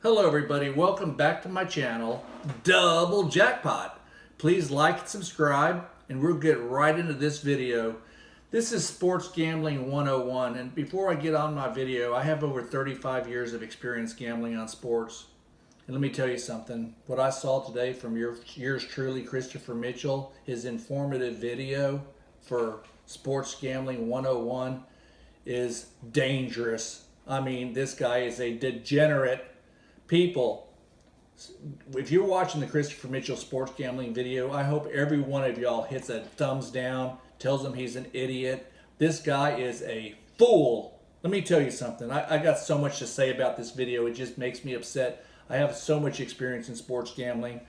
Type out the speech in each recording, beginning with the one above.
Hello everybody, welcome back to my channel, Double Jackpot. Please like and subscribe and we'll get right into this video. This is Sports Gambling 101, and before I get on my video, I have over 35 years of experience gambling on sports. And let me tell you something, what I saw today from yours truly, Christopher Mitchell, his informative video for Sports Gambling 101 is dangerous. I mean, this guy is a degenerate. People, if you're watching the Christopher Mitchell sports gambling video, I hope every one of y'all hits a thumbs down, tells him he's an idiot. This guy is a fool. Let me tell you something. I got so much to say about this video. It just makes me upset. I have so much experience in sports gambling.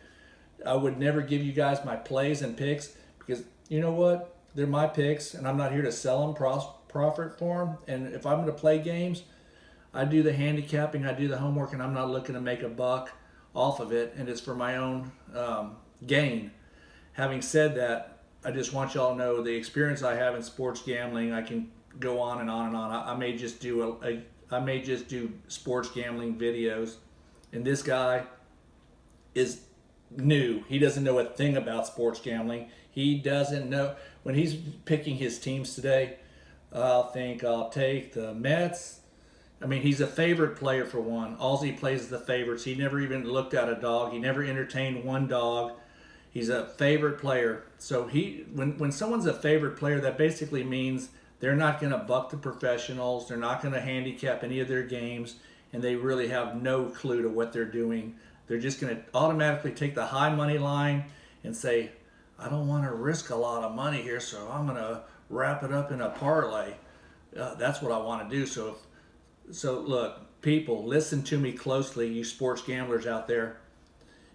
I would never give you guys my plays and picks because you know what? They're my picks and I'm not here to sell them, profit for them. And if I'm going to play games, I do the handicapping, I do the homework, and I'm not looking to make a buck off of it, and it's for my own gain. Having said that, I just want y'all to know the experience I have in sports gambling. I can go on and on and on. I may just do sports gambling videos, and this guy is new. He doesn't know a thing about sports gambling. He doesn't know when he's picking his teams today. I'll take the Mets. I mean, he's a favorite player for one. All he plays is the favorites. He never even looked at a dog. He never entertained one dog. He's a favorite player. So when someone's a favorite player, that basically means they're not going to buck the professionals. They're not going to handicap any of their games, and they really have no clue to what they're doing. They're just going to automatically take the high money line and say, I don't want to risk a lot of money here, so I'm going to wrap it up in a parlay. That's what I want to do. So look, people, listen to me closely, you sports gamblers out there.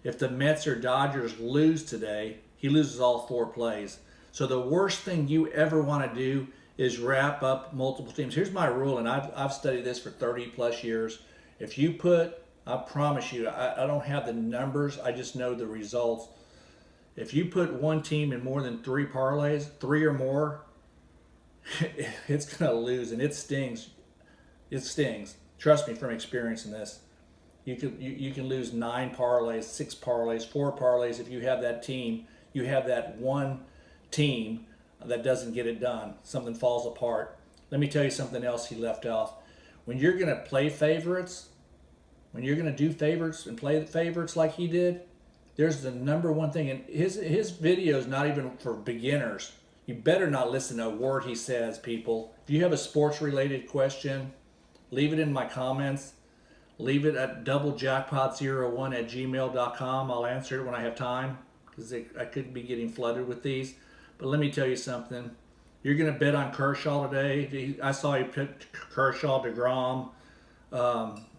If the Mets or Dodgers lose today, he loses all four plays. So the worst thing you ever want to do is wrap up multiple teams. Here's my rule, and I've studied this for 30 plus years. If you put, I promise you, I don't have the numbers, I just know the results. If you put one team in more than three parlays, three or more, it's going to lose, and it stings. It stings. Trust me from experience in this. You can lose 9 parlays, 6 parlays, 4 parlays if you have that team. You have that one team that doesn't get it done. Something falls apart. Let me tell you something else he left off. When you're going to play favorites, when you're going to do favorites and play the favorites like he did, there's the number one thing. And his video is not even for beginners. You better not listen to a word he says, people. If you have a sports-related question, leave it in my comments. Leave it at doublejackpot01@gmail.com. I'll answer it when I have time because I could be getting flooded with these. But let me tell you something. You're going to bet on Kershaw today. I saw you pick Kershaw, DeGrom,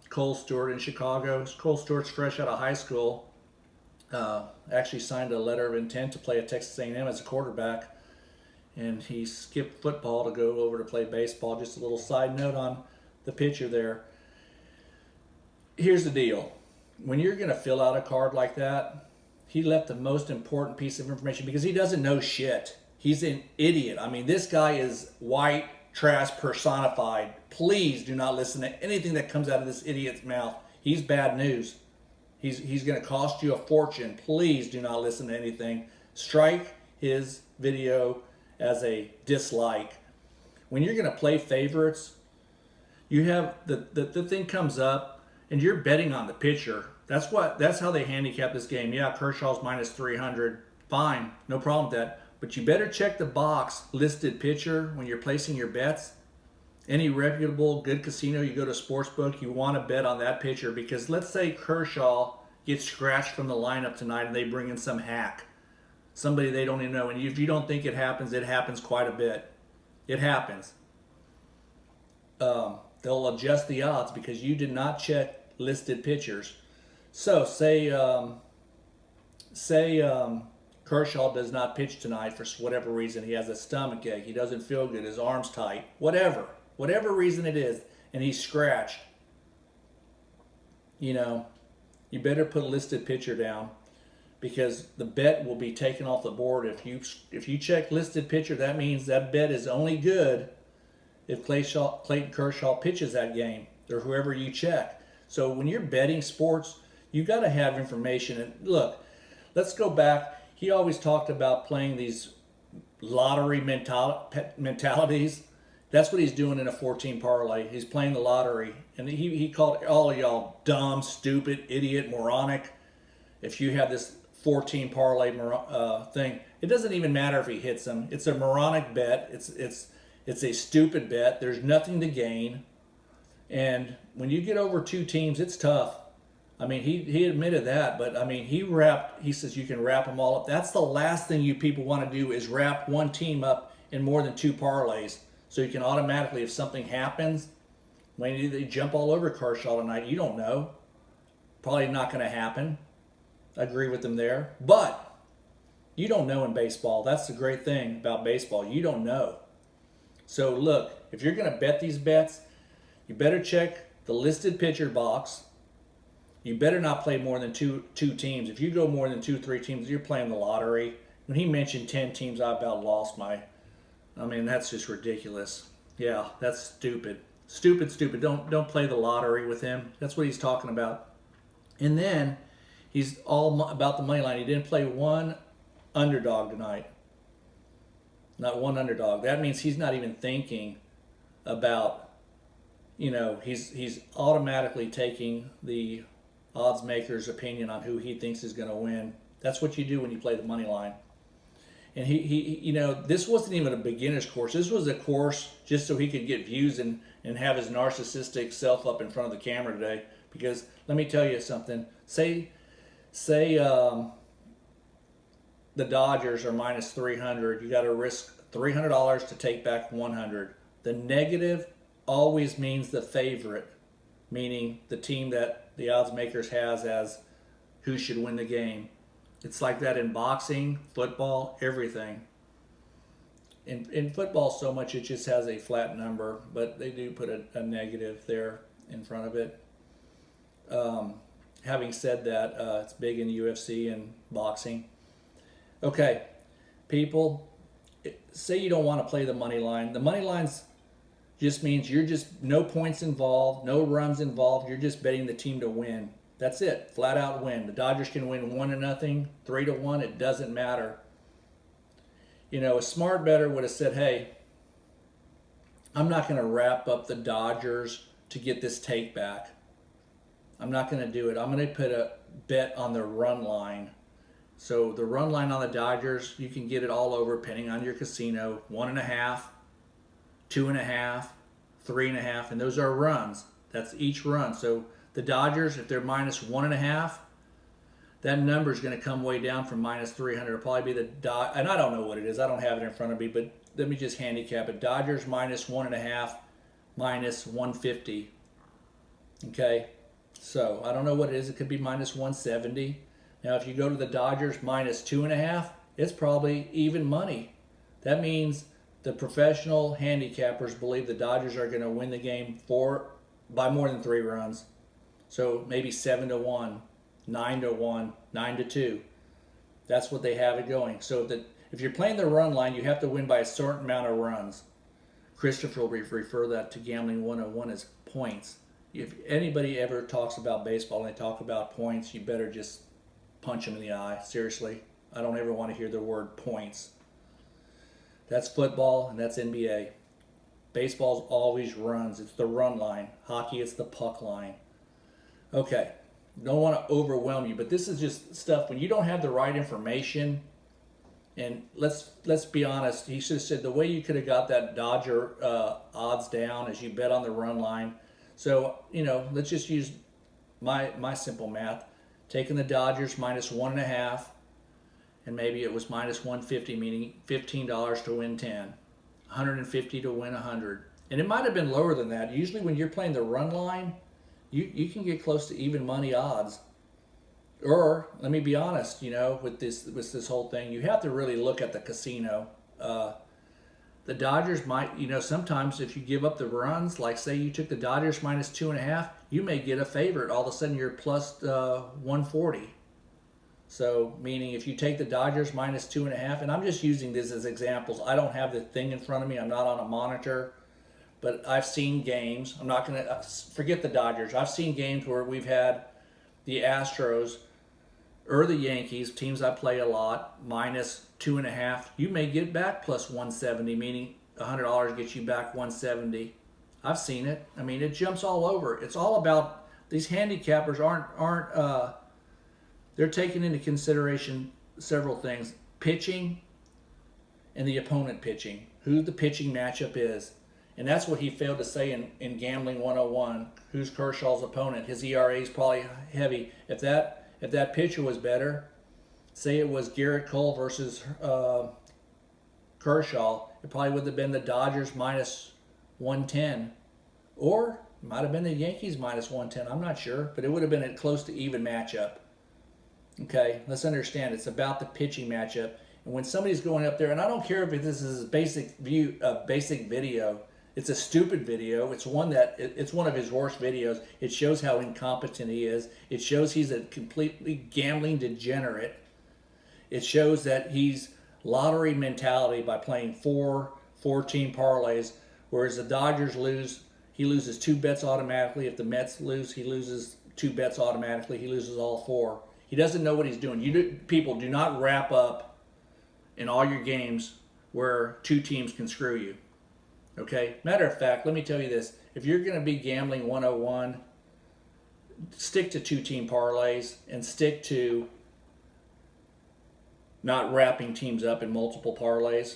Cole Stewart in Chicago. Cole Stewart's fresh out of high school. Actually signed a letter of intent to play at Texas A&M as a quarterback. And he skipped football to go over to play baseball. Just a little side note on the picture there. Here's the deal. When you're going to fill out a card like that, he left the most important piece of information because he doesn't know shit. He's an idiot. I mean, this guy is white trash personified. Please do not listen to anything that comes out of this idiot's mouth. He's bad news. He's going to cost you a fortune. Please do not listen to anything. Strike his video as a dislike. When you're going to play favorites, you have the thing comes up and you're betting on the pitcher. That's how they handicap this game. Yeah, Kershaw's minus 300. Fine, no problem with that. But you better check the box listed pitcher when you're placing your bets. Any reputable good casino you go to sportsbook, you want to bet on that pitcher because let's say Kershaw gets scratched from the lineup tonight and they bring in some hack. Somebody they don't even know. And if you don't think it happens quite a bit. It happens. They'll adjust the odds because you did not check listed pitchers. So say Kershaw does not pitch tonight for whatever reason. He has a stomach ache. He doesn't feel good. His arm's tight. Whatever reason it is, and he's scratched. You better put a listed pitcher down because the bet will be taken off the board. If you check listed pitcher, that means that bet is only good if Clayton Kershaw pitches that game or whoever you check. So when you're betting sports, you got to have information. And look, let's go back. He always talked about playing these lottery mentalities. That's what he's doing in a 14 parlay. He's playing the lottery. And he called all of y'all dumb, stupid, idiot, moronic. If you have this 14 parlay thing, it doesn't even matter if he hits them. It's a moronic bet. It's a stupid bet. There's nothing to gain. And when you get over two teams, it's tough. I mean, he admitted that, but I mean, he says you can wrap them all up. That's the last thing you people want to do is wrap one team up in more than two parlays. So you can automatically, if something happens, maybe they jump all over Kershaw tonight, you don't know. Probably not going to happen. I agree with them there. But you don't know in baseball. That's the great thing about baseball. You don't know. So look, if you're going to bet these bets, you better check the listed pitcher box. You better not play more than two teams. If you go more than 2-3 teams, you're playing the lottery. When he mentioned 10 teams, I about lost my... I mean, that's just ridiculous. Yeah, that's stupid. Stupid. Don't play the lottery with him. That's what he's talking about. And then he's all about the money line. He didn't play one underdog tonight. Not one underdog. That means he's not even thinking about, he's automatically taking the odds maker's opinion on who he thinks is going to win. That's what you do when you play the money line. And he this wasn't even a beginner's course. This was a course just so he could get views and have his narcissistic self up in front of the camera today. Because let me tell you something. Say the Dodgers are minus 300. You got to risk $300 to take back 100. The negative always means the favorite, meaning the team that the odds makers has as who should win the game. It's like that in boxing, football, everything. In football, so much it just has a flat number, but they do put a negative there in front of it. Having said that, it's big in UFC and boxing. Okay, people, say you don't want to play the money line. The money lines just means you're just no points involved, no runs involved. You're just betting the team to win. That's it, flat out win. The Dodgers can win 1-0, 3-1. It doesn't matter. A smart bettor would have said, "Hey, I'm not going to wrap up the Dodgers to get this take back. I'm not going to do it. I'm going to put a bet on the run line." So the run line on the Dodgers, you can get it all over, depending on your casino. 1.5, 2.5, 3.5, and those are runs. That's each run. So the Dodgers, if they're minus 1.5, that number is going to come way down from minus 300. It'll probably be and I don't know what it is. I don't have it in front of me, but let me just handicap it. Dodgers minus 1.5, minus 150. Okay, so I don't know what it is. It could be minus 170. Now, if you go to the Dodgers minus 2.5, it's probably even money. That means the professional handicappers believe the Dodgers are going to win the game by more than 3 runs. So maybe 7-1, 9-1, 9-2. That's what they have it going. So that if you're playing the run line, you have to win by a certain amount of runs. Christopher will refer that to Gambling 101 as points. If anybody ever talks about baseball and they talk about points, you better just punch them in the eye. Seriously, I don't ever want to hear the word points. That's football and that's NBA. Baseball's always runs. It's the run line. Hockey, it's the puck line. Okay, don't want to overwhelm you, but this is just stuff when you don't have the right information. And let's be honest. He should have said the way you could have got that Dodger odds down is you bet on the run line. So let's just use my simple math. Taking the Dodgers minus 1.5, and maybe it was minus 150, meaning $15 to win 10, 150 to win 100, and it might have been lower than that. Usually, when you're playing the run line, you can get close to even money odds. Or let me be honest, with this whole thing, you have to really look at the casino. The Dodgers might, sometimes if you give up the runs, like say you took the Dodgers minus 2.5, you may get a favorite. All of a sudden you're plus 140. So meaning if you take the Dodgers minus 2.5, and I'm just using this as examples. I don't have the thing in front of me. I'm not on a monitor. but I've seen games. I'm not going to forget the Dodgers. I've seen games where we've had the Astros or the Yankees, teams I play a lot, minus 2.5. You may get back plus 170, meaning $100 gets you back 170. I've seen it. I mean, it jumps all over. It's all about these handicappers aren't they're taking into consideration several things: pitching and the opponent pitching, who the pitching matchup is. And that's what he failed to say in Gambling 101. Who's Kershaw's opponent? His ERA is probably heavy. If that pitcher was better, say it was Garrett Cole versus Kershaw, it probably would have been the Dodgers minus 110. Or it might have been the Yankees minus 110. I'm not sure. But it would have been a close to even matchup. Okay, let's understand it's about the pitching matchup. And when somebody's going up there, and I don't care if this is a basic video, it's a stupid video. It's one of his worst videos. It shows how incompetent he is. It shows he's a completely gambling degenerate. It shows that he's lottery mentality by playing four team parlays, whereas the Dodgers lose, he loses 2 bets automatically. If the Mets lose, he loses 2 bets automatically. He loses all 4. He doesn't know what he's doing. People do not wrap up in all your games where 2 teams can screw you. Okay? Matter of fact, let me tell you this. If you're going to be gambling 101, stick to 2-team parlays and stick to not wrapping teams up in multiple parlays.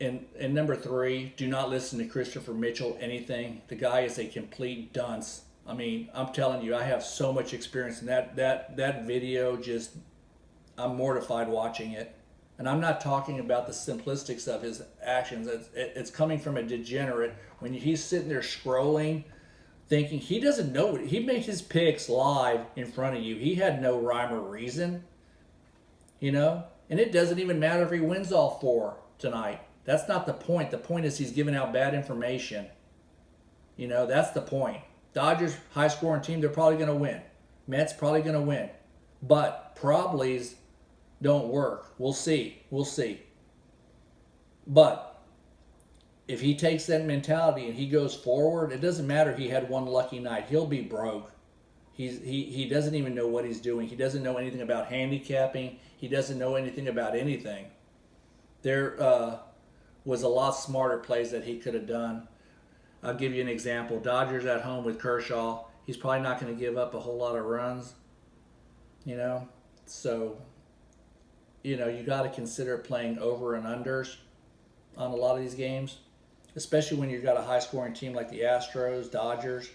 And number 3, do not listen to Christopher Mitchell anything. The guy is a complete dunce. I mean, I'm telling you, I have so much experience in that video. Just, I'm mortified watching it. And I'm not talking about the simplistics of his actions. It's coming from a degenerate. When he's sitting there scrolling, thinking he doesn't know what he made his picks live in front of you. He had no rhyme or reason, And it doesn't even matter if he wins all 4 tonight. That's not the point. The point is he's giving out bad information. That's the point. Dodgers, high-scoring team, they're probably going to win. Mets probably going to win. But probablys don't work. We'll see. But if he takes that mentality and he goes forward, it doesn't matter if he had one lucky night. He'll be broke. He doesn't even know what he's doing. He doesn't know anything about handicapping. He doesn't know anything about anything. There was a lot smarter plays that he could have done. I'll give you an example. Dodgers at home with Kershaw. He's probably not going to give up a whole lot of runs. So, you got to consider playing over and unders on a lot of these games, especially when you've got a high-scoring team like the Astros, Dodgers,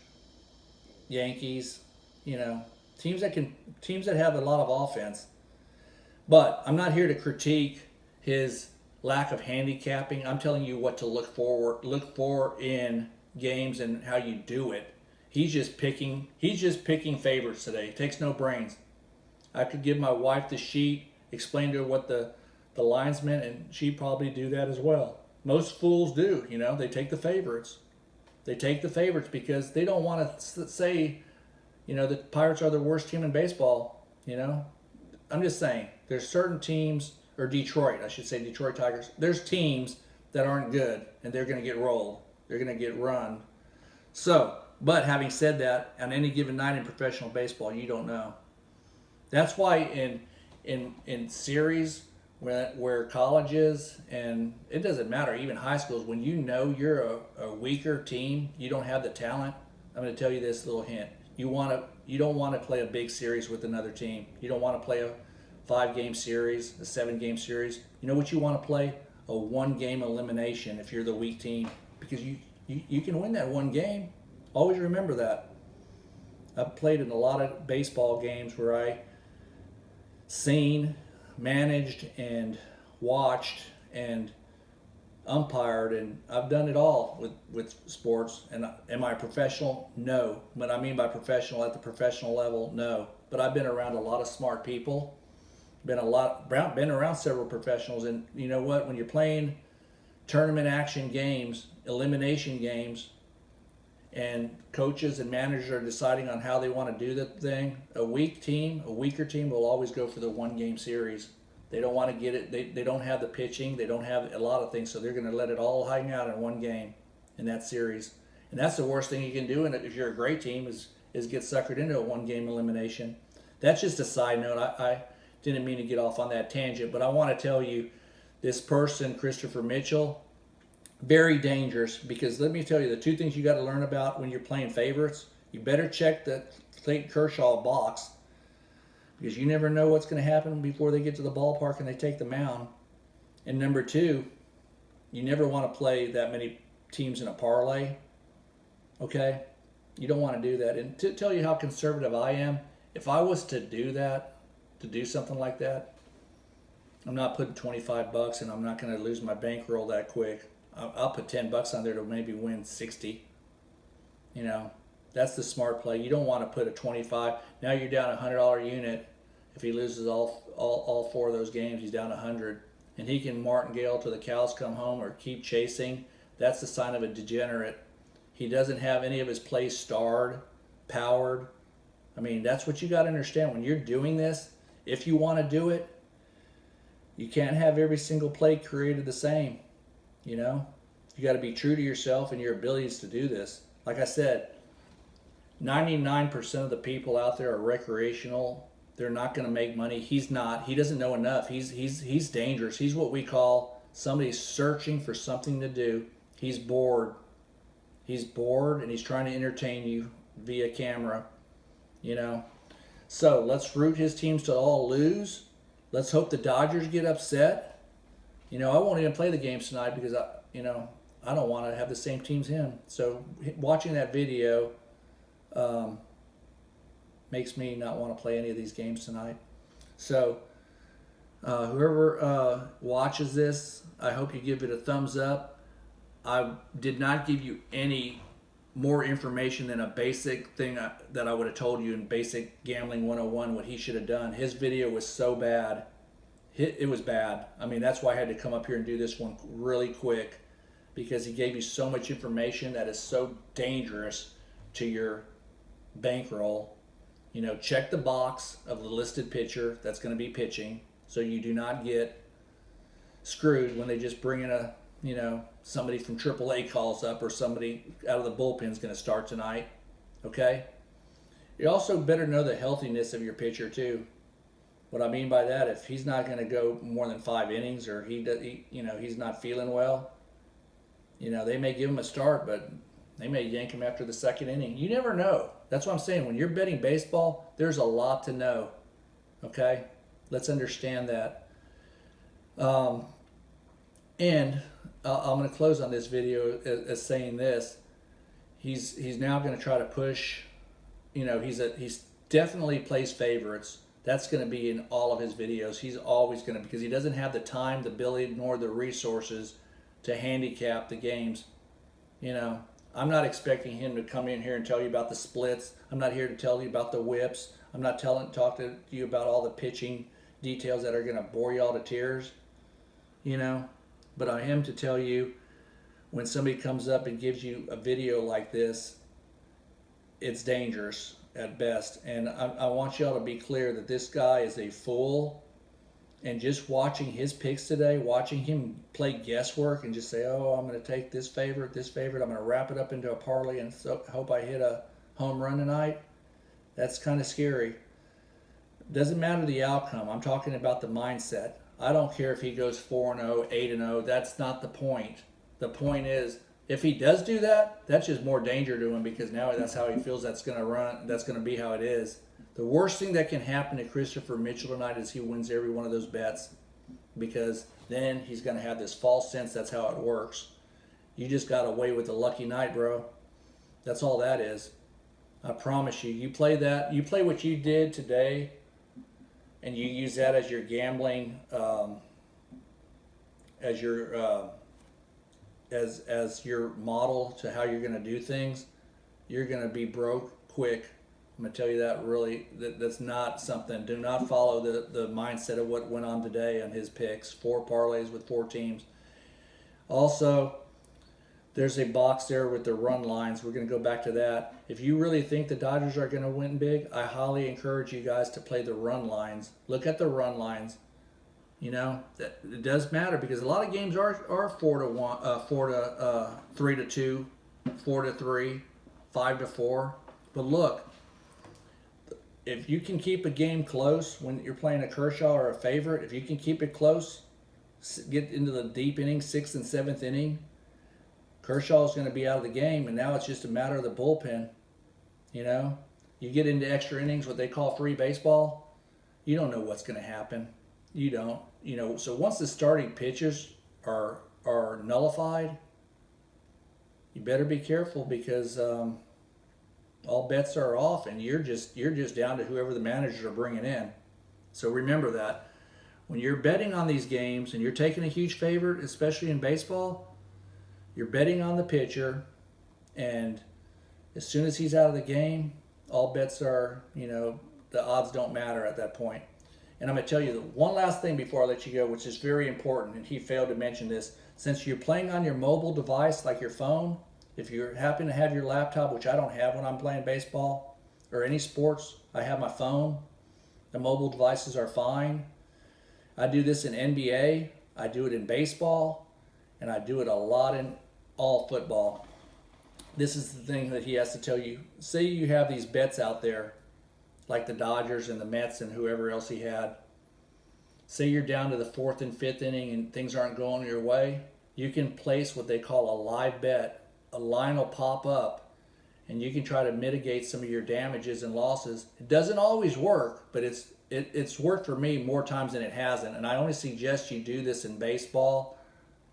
Yankees. Teams that have a lot of offense. But I'm not here to critique his lack of handicapping. I'm telling you what to look for in games and how you do it. He's just picking favorites today. It takes no brains. I could give my wife the sheet, explain to her what the lines meant, and she'd probably do that as well. Most fools do, they take the favorites. They take the favorites because they don't want to say, the Pirates are the worst team in baseball, I'm just saying, there's certain teams, or Detroit Tigers, there's teams that aren't good, and they're going to get rolled. They're going to get run. So, but having said that, on any given night in professional baseball, you don't know. That's why in series where colleges, and it doesn't matter, even high schools, when you're a weaker team, you don't have the talent, I'm going to tell you this little hint. You don't want to play a big series with another team. You don't want to play a 5-game series, a 7-game series. You know what you want to play? A 1-game elimination if you're the weak team, because you can win that 1 game. Always remember that. I've played in a lot of baseball games where I seen, managed, and watched and umpired, and I've done it all with sports. And am I a professional? No. But I mean by professional at the professional level, no. But I've been around a lot of smart people. Been around several professionals, and you know what? When you're playing tournament action games, elimination games, and coaches and managers are deciding on how they want to do the thing, a weaker team will always go for the 1-game series. They don't want to get it. They don't have the pitching. They don't have a lot of things, so they're going to let it all hang out in 1 game in that series. And that's the worst thing you can do. And if you're a great team, is get suckered into a 1-game elimination. That's just a side note. I didn't mean to get off on that tangent, but I want to tell you, this person, Christopher Mitchell, very dangerous, because let me tell you the two things you got to learn about when you're playing favorites. You better check the Clayton Kershaw box, because you never know what's going to happen before they get to the ballpark and they take the mound. And number two, you never want to play that many teams in a parlay. Okay? You don't want to do that. And to tell you how conservative I am, if I was to do that, to do something like that, I'm not putting $25 and I'm not going to lose my bankroll that quick. I'll put $10 on there to maybe win 60. You know, that's the smart play. You don't want to put a 25. Now you're down a $100 unit. If he loses all 4 of those games, he's down 100. And he can martingale till the cows come home or keep chasing. That's the sign of a degenerate. He doesn't have any of his plays starred, powered. I mean, that's what you got to understand. When you're doing this, if you want to do it, you can't have every single play created the same. You know, you got to be true to yourself and your abilities to do this. Like I said, 99% of the people out there are recreational. They're not going to make money. He's not. He doesn't know enough. He's dangerous. He's what we call somebody searching for something to do. He's bored. He's bored and he's trying to entertain you via camera. You know, so let's root his teams to all lose. Let's hope the Dodgers get upset. You know, I won't even play the games tonight because I don't want to have the same team as him. So watching that video makes me not want to play any of these games tonight. So whoever watches this, I hope you give it a thumbs up. I did not give you any more information than a basic thing that I would have told you in Basic Gambling 101 what he should have done. His video was so bad. It was bad. I mean, that's why I had to come up here and do this one really quick, because he gave you so much information that is so dangerous to your bankroll. You know, check the box of the listed pitcher that's going to be pitching so you do not get screwed when they just bring in somebody from AAA calls up or somebody out of the bullpen is going to start tonight. Okay? You also better know the healthiness of your pitcher too. What I mean by that, if he's not going to go more than 5 innings or he's not feeling well, they may give him a start, but they may yank him after the 2nd inning. You never know. That's what I'm saying. When you're betting baseball, there's a lot to know. Okay? Let's understand that. And I'm going to close on this video as saying this. He's now going to try to push. He's definitely plays favorites. That's going to be in all of his videos. He's always going to, because he doesn't have the time, the ability, nor the resources to handicap the games. I'm not expecting him to come in here and tell you about the splits. I'm not here to tell you about the whips. I'm not talking to you about all the pitching details that are going to bore you all to tears. But I am to tell you, when somebody comes up and gives you a video like this, it's dangerous at best. And I want y'all to be clear that this guy is a fool. And just watching his picks today, watching him play guesswork and just say, oh, I'm going to take this favorite, I'm going to wrap it up into a parlay and hope I hit a home run tonight, that's kind of scary. Doesn't matter the outcome. I'm talking about the mindset. I don't care if he goes 4-0, 8-0. That's not the point. The point is, if he does do that, that's just more danger to him, because now that's how he feels that's going to run. That's going to be how it is. The worst thing that can happen to Christopher Mitchell tonight is he wins every one of those bets, because then he's going to have this false sense that's how it works. You just got away with a lucky night, bro. That's all that is. I promise you. You play that. You play what you did today, and you use that as your gambling, as your model to how you're going to do things, you're going to be broke quick. I'm going to tell you that really, that's not something. Do not follow the mindset of what went on today on his picks. 4 parlays with 4 teams. Also, there's a box there with the run lines. We're going to go back to that. If you really think the Dodgers are going to win big, I highly encourage you guys to play the run lines. Look at the run lines. It does matter, because a lot of games are 4-1, 3-2, 4-3, 5-4. But look, if you can keep a game close when you're playing a Kershaw or a favorite, if you can keep it close, get into the deep innings, 6th and 7th inning, Kershaw's going to be out of the game, and now it's just a matter of the bullpen. You know, you get into extra innings, what they call free baseball, you don't know what's going to happen. You don't. You know, so once the starting pitches are nullified, you better be careful, because all bets are off, and you're just down to whoever the managers are bringing in. So remember that when you're betting on these games and you're taking a huge favorite, especially in baseball, you're betting on the pitcher, and as soon as he's out of the game, all bets are, you know, the odds don't matter at that point. And I'm going to tell you the one last thing before I let you go, which is very important, and he failed to mention this. Since you're playing on your mobile device, like your phone, if you happen to have your laptop, which I don't have when I'm playing baseball or any sports, I have my phone. The mobile devices are fine. I do this in NBA, I do it in baseball, and I do it a lot in all football. This is the thing that he has to tell you. Say you have these bets out there, like the Dodgers and the Mets and whoever else he had. Say you're down to the 4th and 5th inning and things aren't going your way. You can place what they call a live bet. A line will pop up, and you can try to mitigate some of your damages and losses. It doesn't always work, but it's worked for me more times than it hasn't. And I only suggest you do this in baseball,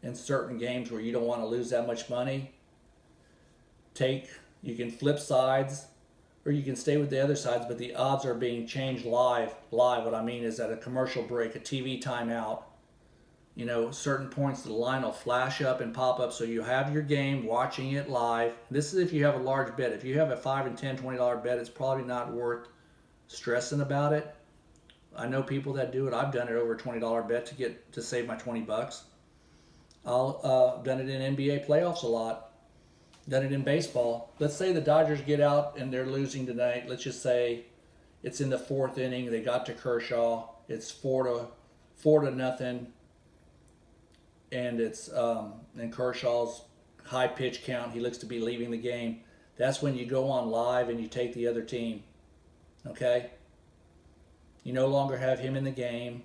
in certain games where you don't want to lose that much money. You can flip sides, or you can stay with the other sides, but the odds are being changed live. What I mean is at a commercial break, a TV timeout, you know, certain points the line will flash up and pop up, so you have your game watching it live. This is if you have a large bet. If you have a $5 and $10, $20 bet, it's probably not worth stressing about it. I know people that do it. I've done it over a $20 bet to save my $20. I've done it in NBA playoffs a lot. Done it in baseball. Let's say the Dodgers get out and they're losing tonight. Let's just say it's in the 4th inning. They got to Kershaw. It's 4 to nothing. And it's in Kershaw's high pitch count. He looks to be leaving the game. That's when you go on live and you take the other team. Okay? You no longer have him in the game.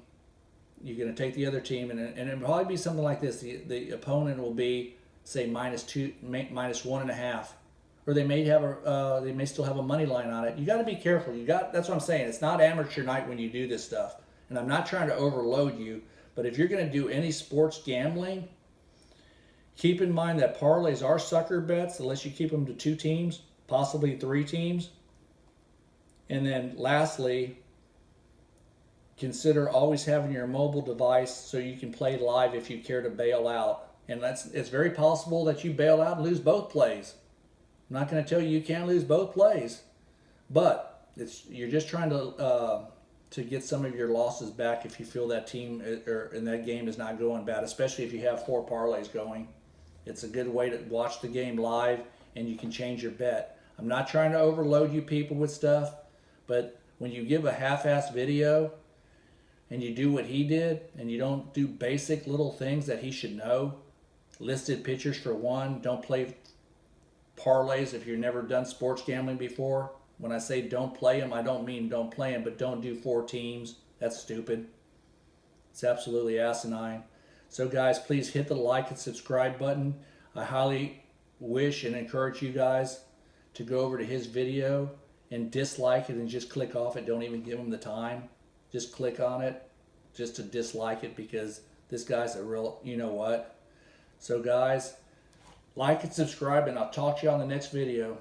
You're going to take the other team, and it'll probably be something like this. The opponent will be, say, -2, -1.5, or they may still have a money line on it. You got to be careful. That's what I'm saying. It's not amateur night when you do this stuff, and I'm not trying to overload you. But if you're going to do any sports gambling, keep in mind that parlays are sucker bets unless you keep them to 2 teams, possibly 3 teams. And then lastly, consider always having your mobile device so you can play live if you care to bail out. And it's very possible that you bail out and lose both plays. I'm not going to tell you can't lose both plays, but you're just trying to get some of your losses back if you feel that team or in that game is not going bad, especially if you have 4 parlays going. It's a good way to watch the game live, and you can change your bet. I'm not trying to overload you people with stuff, but when you give a half-assed video and you do what he did and you don't do basic little things that he should know, listed pitchers for 1, don't play parlays if you've never done sports gambling before. When I say don't play them, I don't mean don't play them, but don't do 4 teams. That's stupid. It's absolutely asinine. So guys, please hit the like and subscribe button. I highly wish and encourage you guys to go over to his video and dislike it and just click off it. Don't even give him the time. Just click on it just to dislike it, because this guy's a real you-know-what. So guys, like and subscribe, and I'll talk to you on the next video.